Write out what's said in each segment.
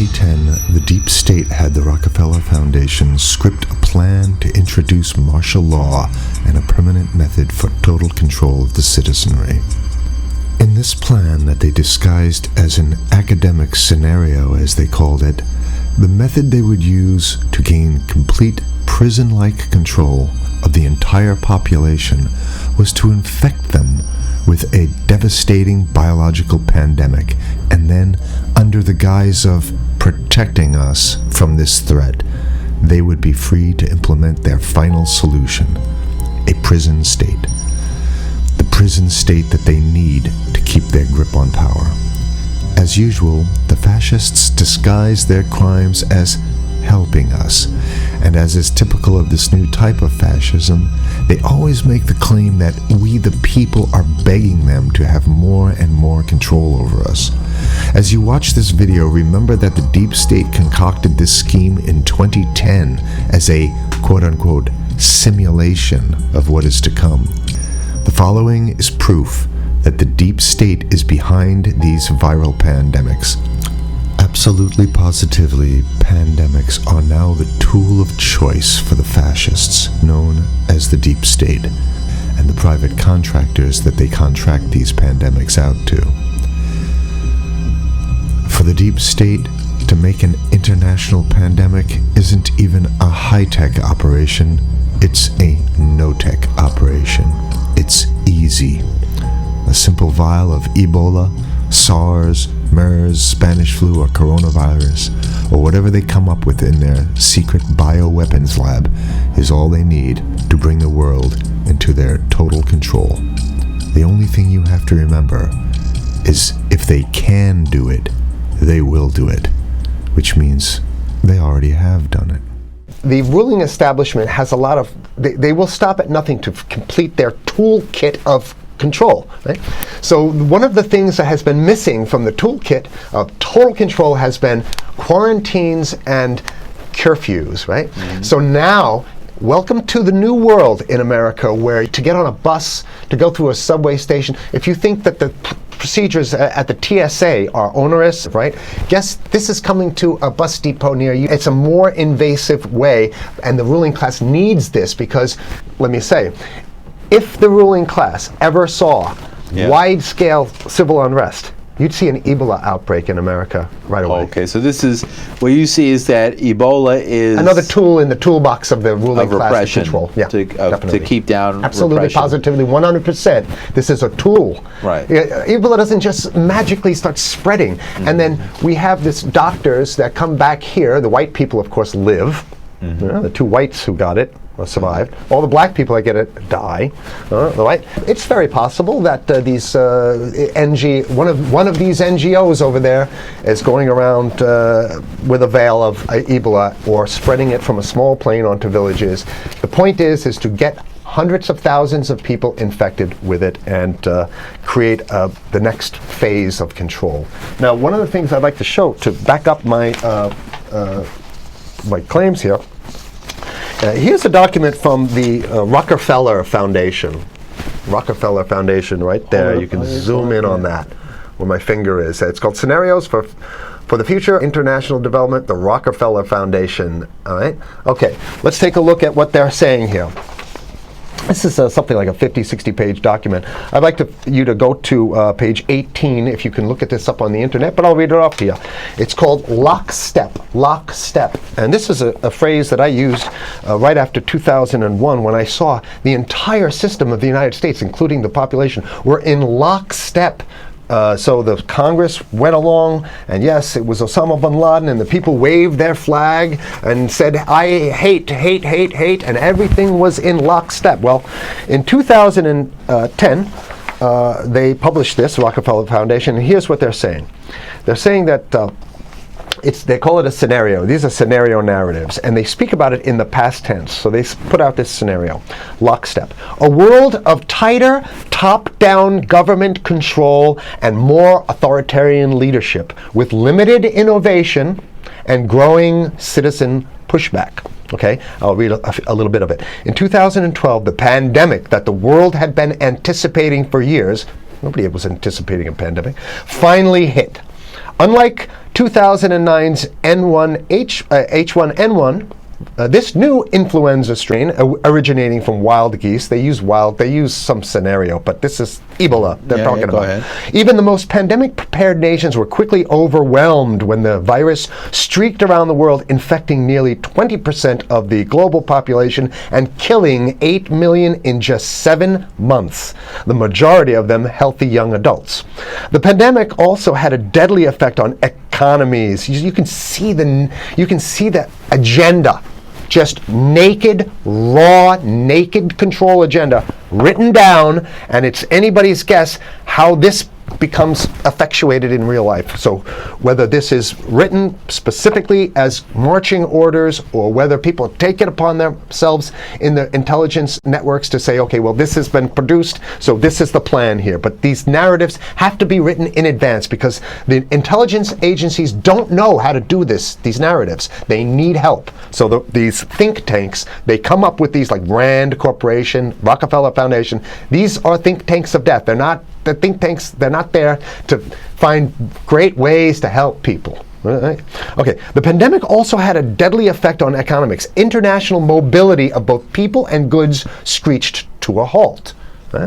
2010, the deep state had the Rockefeller Foundation script a plan to introduce martial law and a permanent method for total control of the citizenry. In this plan that they disguised as an academic scenario, as they called it, the method they would use to gain complete prison-like control of the entire population was to infect them with a devastating biological pandemic, and then, under the guise of protecting us from this threat, they would be free to implement their final solution, a prison state. The prison state that they need to keep their grip on power. As usual, the fascists disguise their crimes as helping us, and as is typical of this new type of fascism, they always make the claim that we the people are begging them to have more and more control over us. As you watch this video, remember that the deep state concocted this scheme in 2010 as a quote-unquote simulation of what is to come. The following is proof that the deep state is behind these viral pandemics. Absolutely positively, pandemics are now the tool of choice for the fascists, known as the deep state, and the private contractors that they contract these pandemics out to. For the deep state, to make an international pandemic isn't even a high-tech operation, it's a no-tech operation. It's easy. A simple vial of Ebola, SARS, MERS, Spanish flu, or coronavirus, or whatever they come up with in their secret bioweapons lab, is all they need to bring the world into their total control. The only thing you have to remember is if they can do it, they will do it, which means they already have done it. The ruling establishment has a lot of, they will stop at nothing to complete their toolkit of control, right? So one of the things that has been missing from the toolkit of total control has been quarantines and curfews, right? Mm-hmm. So now, welcome to the new world in America, where to get on a bus, to go through a subway station, if you think that the procedures at the TSA are onerous, right? Guess this is coming to a bus depot near you. It's a more invasive way, and the ruling class needs this because, let me say, if the ruling class ever saw wide-scale civil unrest, you'd see an Ebola outbreak in America right away. Okay, so this is, what you see is that Ebola is another tool in the toolbox of the ruling class to control. Yeah, to keep down absolutely, repression. positively, 100%. This is a tool. Right. Ebola doesn't just magically start spreading. Mm-hmm. And then we have this doctors that come back here. The white people, of course, live. Mm-hmm. You know, the two whites who got it survived. All the black people that get it die. Right? It's very possible that these one of these NGOs over there is going around with a veil of Ebola or spreading it from a small plane onto villages. The point is to get hundreds of thousands of people infected with it and create the next phase of control. Now, one of the things I'd like to show to back up my my claims here. Here's a document from the Rockefeller Foundation. Rockefeller Foundation, right there. You can zoom in on that, where my finger is. It's called Scenarios for the Future International Development, the Rockefeller Foundation. All right? Okay, let's take a look at what they're saying here. This is something like a 50, 60-page document. I'd like you to go to page 18, if you can look at this up on the internet, but I'll read it off to you. It's called lockstep, lockstep. And this is a phrase that I used right after 2001 when I saw the entire system of the United States, including the population, were in lockstep. So the Congress went along, and yes, it was Osama bin Laden, and the people waved their flag and said, I hate, hate, hate, hate, and everything was in lockstep. Well, in 2010, they published this, Rockefeller Foundation, and here's what they're saying. They're saying that they call it a scenario. These are scenario narratives, and they speak about it in the past tense. So they put out this scenario, lockstep. A world of tighter, top-down government control and more authoritarian leadership with limited innovation and growing citizen pushback. Okay, I'll read a little bit of it. In 2012, the pandemic that the world had been anticipating for years, nobody was anticipating a pandemic, finally hit. Unlike 2009's H1N1, this new influenza strain originating from wild geese, they use some scenario, but this is Ebola they're talking about. Ahead. Even the most pandemic-prepared nations were quickly overwhelmed when the virus streaked around the world, infecting nearly 20% of the global population and killing 8 million in just 7 months, the majority of them healthy young adults. The pandemic also had a deadly effect on economies. You can see the agenda. Just naked, raw, naked control agenda written down, and it's anybody's guess how this becomes effectuated in real life. So whether this is written specifically as marching orders or whether people take it upon themselves in the intelligence networks to say, okay, well, this has been produced, so this is the plan here. But these narratives have to be written in advance because the intelligence agencies don't know how to do these narratives. They need help. So these think tanks, they come up with these like Rand Corporation, Rockefeller Foundation. These are think tanks of death. They're not the think tanks, they're not there to find great ways to help people. Right? Okay, the pandemic also had a deadly effect on economics. International mobility of both people and goods screeched to a halt.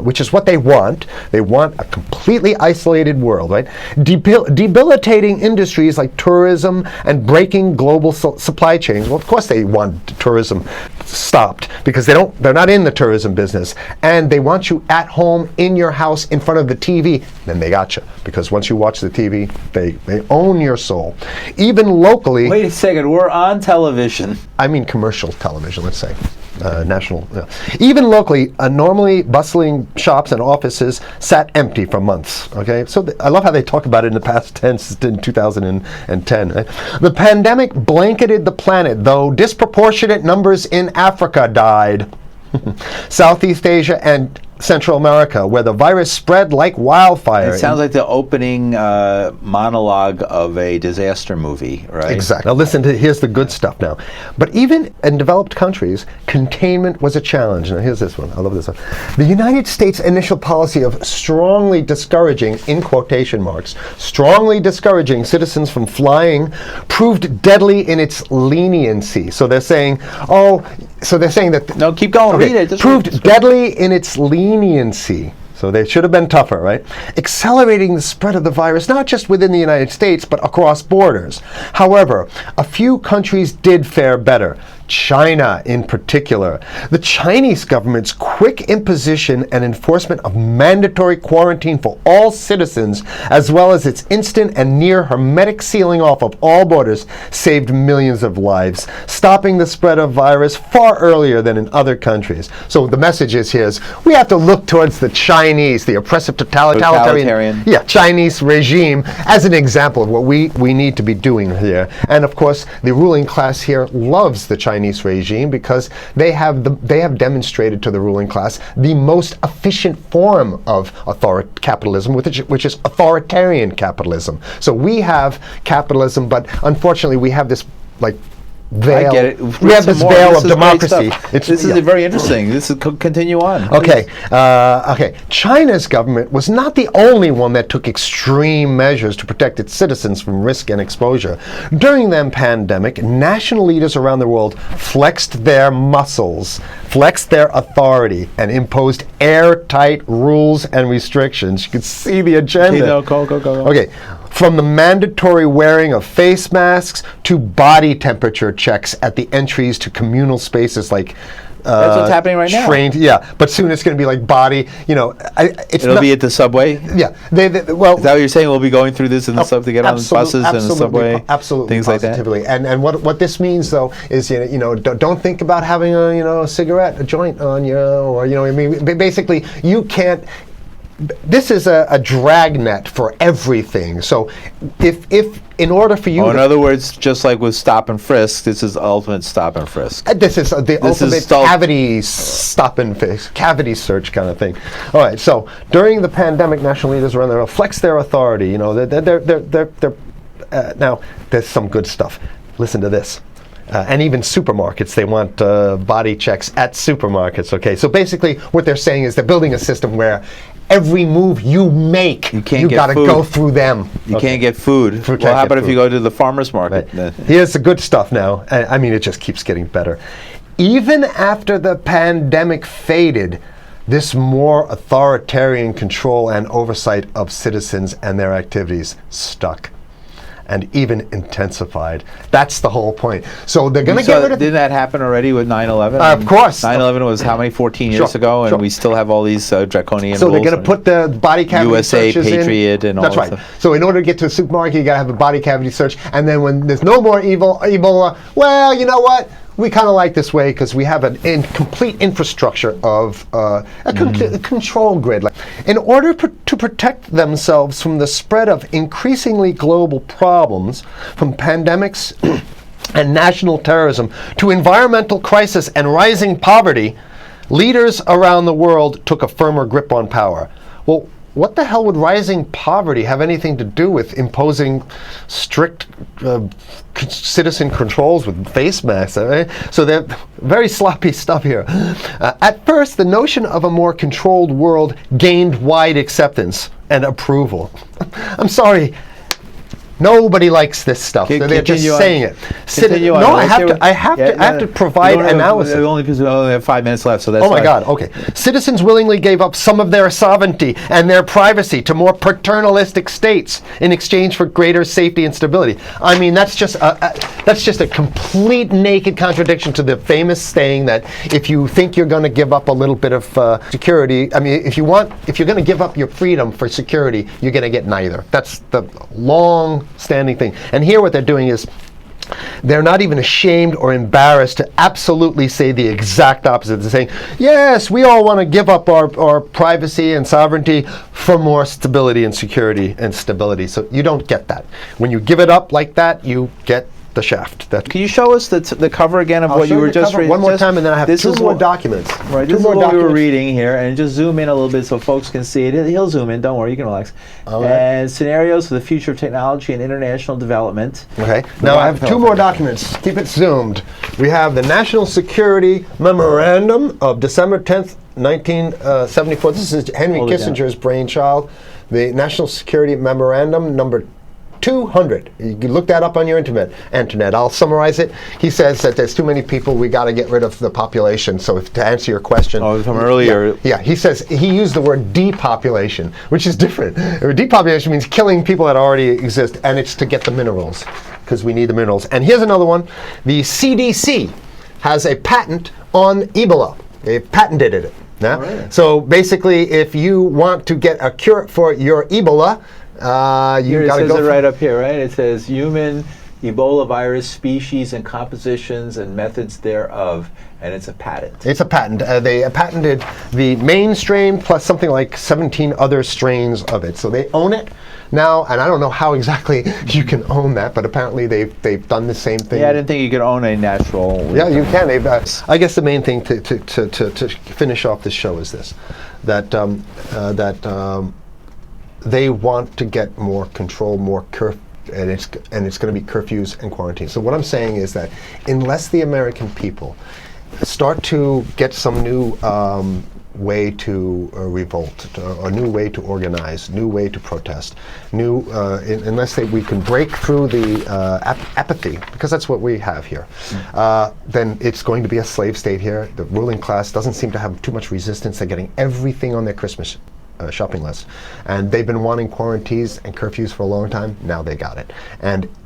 Which is what they want. They want a completely isolated world, right? Debilitating industries like tourism and breaking global supply chains. Well, of course they want tourism stopped because they're not in the tourism business, and they want you at home in your house in front of the TV. Then they got you because once you watch the TV, they own your soul. Even locally. Wait a second, we're on television. I mean commercial television, let's say. National. Even locally, normally bustling shops and offices sat empty for months. Okay, so I love how they talk about it in the past tense in 2010. Right? The pandemic blanketed the planet, though disproportionate numbers in Africa died. Southeast Asia and Central America, where the virus spread like wildfire. It sounds like the opening monologue of a disaster movie, right? Exactly. Now listen here's the good stuff now. But even in developed countries, containment was a challenge. Now here's this one. I love this one. The United States' initial policy of strongly discouraging, in quotation marks, strongly discouraging citizens from flying proved deadly in its leniency. So they're saying, that... No, keep going. Okay, read it. Proved deadly in its leniency. So they should have been tougher, right? Accelerating the spread of the virus, not just within the United States, but across borders. However, a few countries did fare better. China in particular. The Chinese government's quick imposition and enforcement of mandatory quarantine for all citizens, as well as its instant and near hermetic sealing off of all borders, saved millions of lives, stopping the spread of virus far earlier than in other countries. So the message is here is we have to look towards the Chinese, the oppressive totalitarian Chinese regime as an example of what we need to be doing here. And of course, the ruling class here loves the Chinese regime because they have demonstrated to the ruling class the most efficient form of capitalism, which is authoritarian capitalism. So we have capitalism, but unfortunately we have this veil. I get it. We have this veil of democracy. This is very interesting. This is continue on. Okay. China's government was not the only one that took extreme measures to protect its citizens from risk and exposure. During the pandemic, national leaders around the world flexed their muscles, flexed their authority, and imposed airtight rules and restrictions. You can see the agenda. Go. Okay. From the mandatory wearing of face masks to body temperature checks at the entries to communal spaces like that's what's happening right now. Yeah, but soon it's going to be like body. It'll be at the subway. Yeah, is that what you're saying? We'll be going through this in the to get on the buses and the subway, absolutely, things positively. like that. And what this means though is don't think about having a cigarette, a joint on you, or basically you can't. This is a dragnet for everything. So if in order for you in other words, just like with stop and frisk, this is ultimate stop and frisk. This is the ultimate cavity stop and frisk, cavity search kind of thing. All right, so during the pandemic, national leaders around there flex their authority. Now there's some good stuff. Listen to this. And even supermarkets, they want body checks at supermarkets. Okay, so basically what they're saying is they're building a system where every move you make, You can't get got to food. go through them. You can't get food. Can't Well, how get about if food. you go to the farmer's market? Here's the good stuff now. I mean, it just keeps getting better. Even after the pandemic faded, this more authoritarian control and oversight of citizens and their activities stuck and even intensified. That's the whole point. So they're going to get rid of... Didn't that happen already with 9/11? Of course. 9/11 was how many, 14 years ago, and sure. we still have all these draconian So rules. they're going to put the body cavity USA searches Patriot in. and all That's that right. stuff. So in order to get to a supermarket, you got to have a body cavity search. And then when there's no more Ebola, well, you know what? We kind of like this way because we have an complete infrastructure of a control grid. In order to protect themselves from the spread of increasingly global problems, from pandemics and national terrorism to environmental crisis and rising poverty, leaders around the world took a firmer grip on power. Well, what the hell would rising poverty have anything to do with imposing strict citizen controls with face masks? So they're very sloppy stuff here. At first, the notion of a more controlled world gained wide acceptance and approval. I'm sorry. Nobody likes this stuff. So they're just saying it. No, I have to provide analysis. Only because we only have 5 minutes left, so that's Oh my God, okay. Citizens willingly gave up some of their sovereignty and their privacy to more paternalistic states in exchange for greater safety and stability. I mean, that's just a complete naked contradiction to the famous saying that if you think you're going to give up a little bit of security, I mean, if you're going to give up your freedom for security, you're going to get neither. That's the long-standing thing. And here what they're doing is they're not even ashamed or embarrassed to absolutely say the exact opposite. They're saying, yes, we all want to give up our privacy and sovereignty for more stability and security and stability. So you don't get that. When you give it up like that, you get the shaft. Can you show us the cover again of what you were just reading? One more time, and then I have two more documents. Right, this is what we were reading here, and just zoom in a little bit so folks can see it. He'll zoom in, don't worry, you can relax. And scenarios for the future of technology and international development. Okay, now I have two more documents. Keep it zoomed. We have the National Security Memorandum of December 10th, 1974. This is Henry Kissinger's brainchild. The National Security Memorandum number 200. You can look that up on your internet. I'll summarize it. He says that there's too many people, we got to get rid of the population. So to answer your question. Oh, from earlier. Yeah, he says, he used the word depopulation, which is different. Depopulation means killing people that already exist, and it's to get the minerals, because we need the minerals. And here's another one. The CDC has a patent on Ebola. They've patented it. Yeah? Right. So basically, if you want to get a cure for your Ebola, you got to go. It says it right up here, right? It says human Ebola virus species and compositions and methods thereof, and it's a patent. It's a patent. They patented the main strain plus something like 17 other strains of it. So they own it now, and I don't know how exactly you can own that, but apparently they've done the same thing. Yeah, I didn't think you could own a natural. Yeah, you can. I guess the main thing to finish off this show is this: that they want to get more control, more and it's going to be curfews and quarantines. So what I'm saying is that unless the American people start to get some new way to revolt, a new way to organize, new way to protest, unless we can break through the apathy, because that's what we have here, then it's going to be a slave state here. The ruling class doesn't seem to have too much resistance. They're getting everything on their Christmas shopping list, and they've been wanting quarantines and curfews for a long time. Now they got it.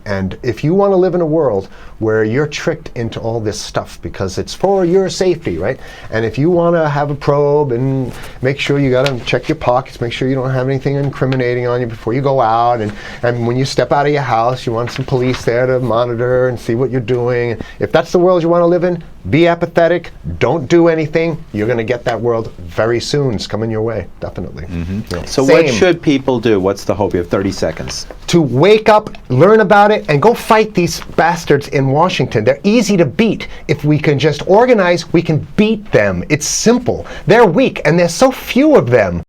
And if you want to live in a world where you're tricked into all this stuff because it's for your safety, right? And if you want to have a probe and make sure you got to check your pockets, make sure you don't have anything incriminating on you before you go out, and when you step out of your house, you want some police there to monitor and see what you're doing. If that's the world you want to live in, be apathetic, don't do anything. You're going to get that world very soon. It's coming your way, definitely. Mm-hmm. Yeah. So what should people do? What's the hope? You have 30 seconds. To wake up, learn about it, and go fight these bastards in Washington. They're easy to beat. If we can just organize, we can beat them. It's simple. They're weak, and there's so few of them.